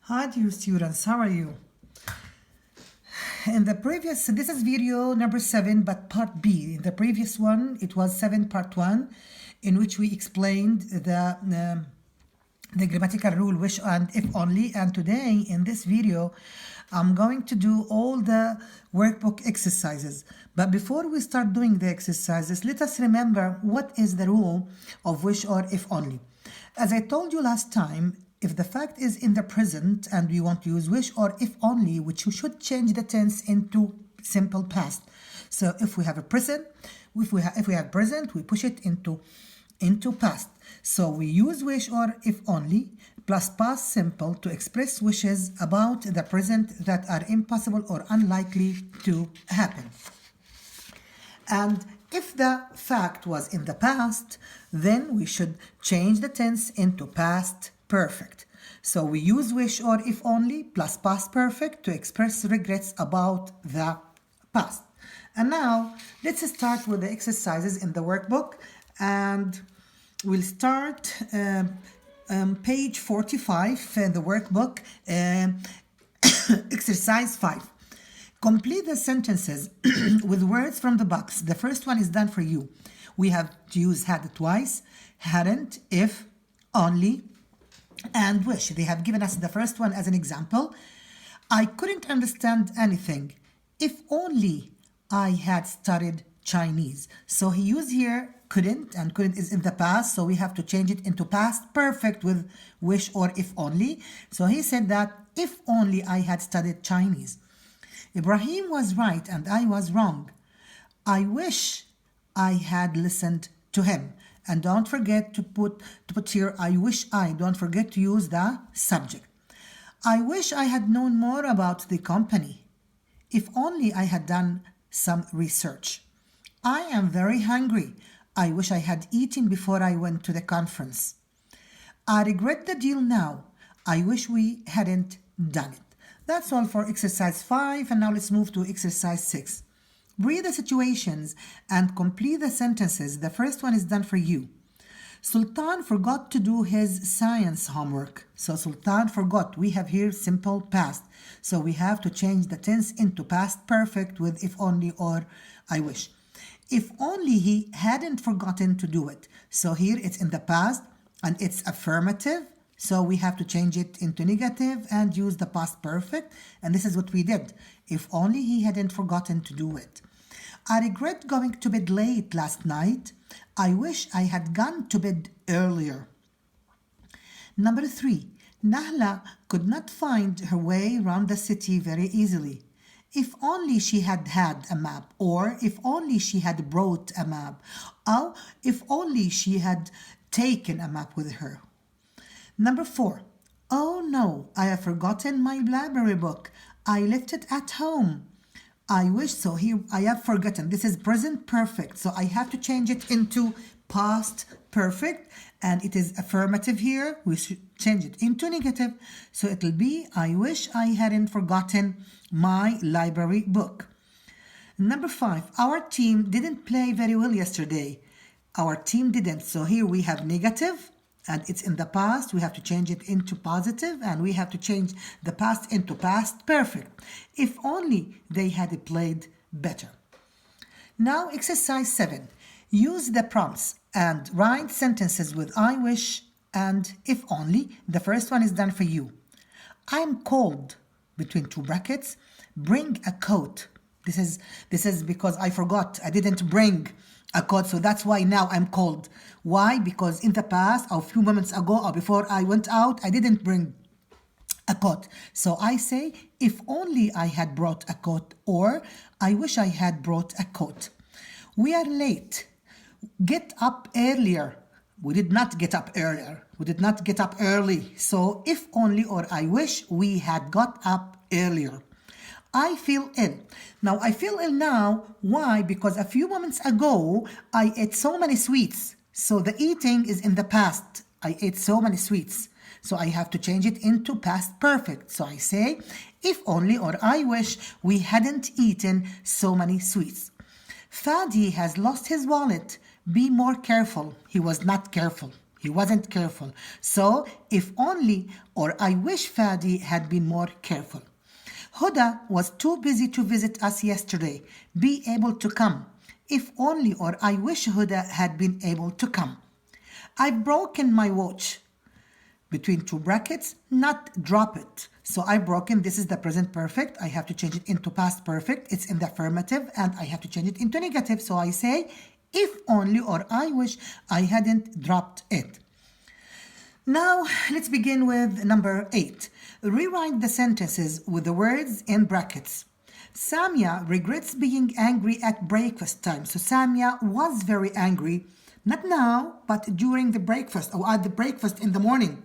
Hi dear students, how are you? This is video number 7 but part B. In the previous one it was 7 part 1 in which we explained the grammatical rule wish and if only, and today in this video I'm going to do all the workbook exercises. But before we start doing the exercises, let us remember what is the rule of wish or if only. As I told you last time, if the fact is in the present and we want to use wish or if only, which we should change the tense into simple past. So if we have a present, if we have present, we push it into past. So we use wish or if only plus past simple to express wishes about the present that are impossible or unlikely to happen. And if the fact was in the past, then we should change the tense into past perfect. So we use wish or if only plus past perfect to express regrets about the past. And now let's start with the exercises in the workbook, and we'll start page 45 in the workbook, exercise 5. Complete the sentences with words from the box. The first one is done for you. We have to use had twice, hadn't, if, only, and wish. They have given us the first one as an example. I couldn't understand anything. If only I had studied Chinese. So he used here couldn't, and couldn't is in the past, so we have to change it into past perfect with wish or if only. So he said that if only I had studied Chinese. Ibrahim was right and I was wrong. I wish I had listened to him. And don't forget to put here I wish I. Don't forget to use the subject. I wish I had known more about the company. If only I had done some research. I am very hungry. I wish I had eaten before I went to the conference. I regret the deal now. I wish we hadn't done it. That's all for exercise 5, and now let's move to exercise 6. Read the situations and complete the sentences. The first one is done for you. Sultan forgot to do his science homework. So Sultan forgot. We have here simple past. So we have to change the tense into past perfect with if only or I wish. If only he hadn't forgotten to do it. So here it's in the past and it's affirmative. So we have to change it into negative and use the past perfect. And this is what we did. If only he hadn't forgotten to do it. I regret going to bed late last night. I wish I had gone to bed earlier. Number 3. Nahla could not find her way around the city very easily. If only she had had a map, or if only she had brought a map, or if only she had taken a map with her. Number 4. Oh no, I have forgotten my library book. I left it at home. I wish so. Here I have forgotten. This is present perfect. So I have to change it into past perfect. And it is affirmative here. We should change it into negative. So it will be I wish I hadn't forgotten my library book. Number 5. Our team didn't play very well yesterday. Our team didn't. So here we have negative. And it's in the past. We have to change it into positive, and we have to change the past into past perfect. If only they had played better. Now exercise 7. Use the prompts and write sentences with I wish and if only. The first one is done for you. I'm cold, between two brackets. Bring a coat. This is because I forgot. I didn't bring a coat, so that's why now I'm cold. Why? Because in the past, or a few moments ago, or before I went out, I didn't bring a coat. So I say, if only I had brought a coat, or I wish I had brought a coat. We are late. Get up earlier. We did not get up earlier. We did not get up early. So if only or I wish we had got up earlier. I feel ill. Now, I feel ill now. Why? Because a few moments ago, I ate so many sweets. So the eating is in the past. I ate so many sweets. So I have to change it into past perfect. So I say, if only or I wish we hadn't eaten so many sweets. Fadi has lost his wallet. Be more careful. He was not careful. He wasn't careful. So if only, or I wish Fadi had been more careful. Huda was too busy to visit us yesterday. Be able to come. If only, or I wish Huda had been able to come. I've broken my watch. Between two brackets, not drop it. So I've broken, this is the present perfect. I have to change it into past perfect. It's in the affirmative and I have to change it into negative. So I say, if only, or I wish I hadn't dropped it. Now, let's begin with number 8. Rewrite the sentences with the words in brackets. Samia regrets being angry at breakfast time. So Samia was very angry, not now, but during the breakfast or at the breakfast in the morning.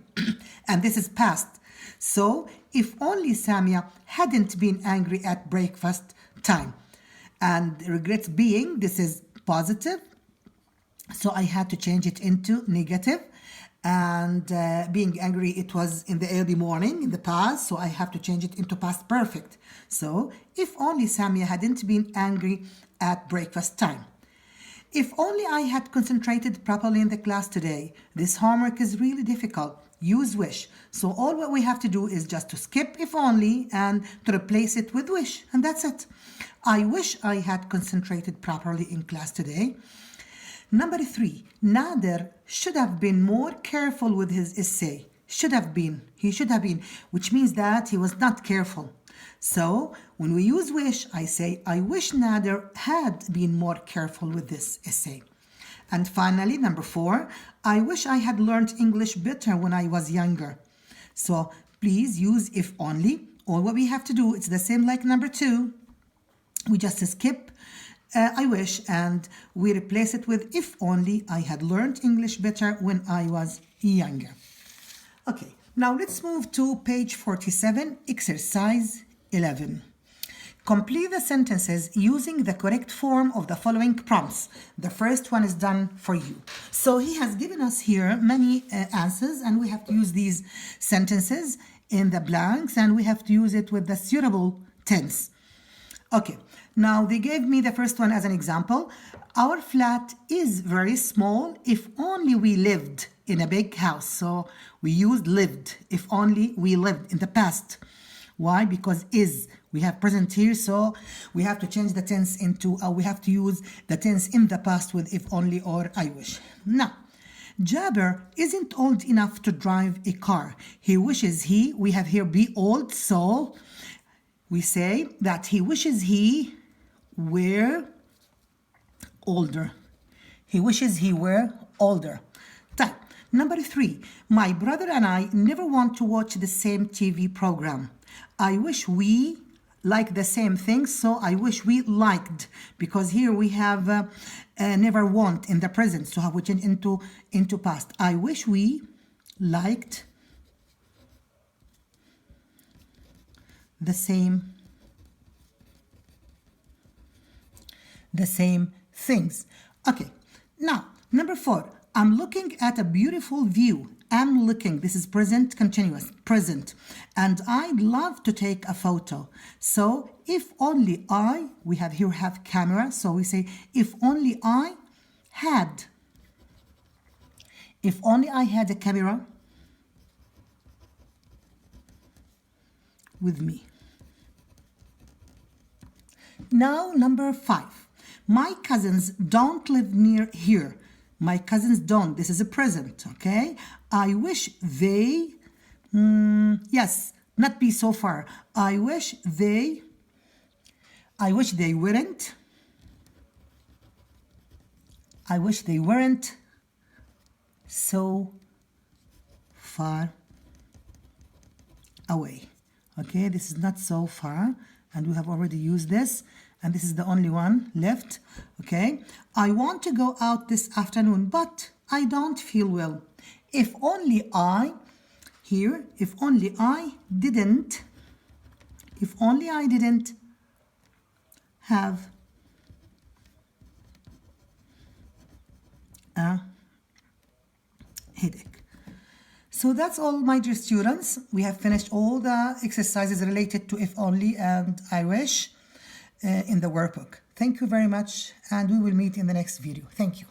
And this is past. So if only Samia hadn't been angry at breakfast time. And regrets being, this is positive. So I had to change it into negative. And being angry, it was in the early morning in the past, so I have to change it into past perfect. So if only Samia hadn't been angry at breakfast time. If only I had concentrated properly in the class today. This homework is really difficult. Use wish. So all what we have to do is just to skip if only and to replace it with wish, and that's it. I wish I had concentrated properly in class today. Number 3, Nader should have been more careful with his essay. Should have been. He should have been, which means that he was not careful. So when we use wish, I say, I wish Nader had been more careful with this essay. And finally, number 4, I wish I had learned English better when I was younger. So please use if only. All what we have to do, it's the same like number 2. We just skip I wish and we replace it with if only I had learned English better when I was younger. Okay, now let's move to page 47, exercise 11. Complete the sentences using the correct form of the following prompts. The first one is done for you. So he has given us here many answers and we have to use these sentences in the blanks and we have to use it with the suitable tense. Okay, now they gave me the first one as an example. Our flat is very small. If only we lived in a big house. So we used lived. If only we lived in the past. Why? Because is. We have present here, so we have to change the tense into, we have to use the tense in the past with if only or I wish. Now, Jaber isn't old enough to drive a car. He wishes he, we have here be old, so we say that he wishes he were older. He wishes he were older. Type. Number 3, my brother and I never want to watch the same TV program. I wish we like the same things, so I wish we liked, because here we have never want in the present, so have we change into past. I wish we liked the same things. Okay, now number 4, I'm looking at a beautiful view. I'm looking, this is present continuous, present, and I'd love to take a photo. So if only I, we have here have camera, so we say if only I had a camera with me. Now number 5, my cousins don't live near here. My cousins don't, this is a present, okay? I wish they, yes, not be so far. I wish they weren't. I wish they weren't so far away. Okay, this is not so far, and we have already used this, and this is the only one left. Okay, I want to go out this afternoon, but I don't feel well. If only I, here, if only I didn't have a headache. So that's all, my dear students. We have finished all the exercises related to if only and I wish in the workbook. Thank you very much, and we will meet in the next video. Thank you.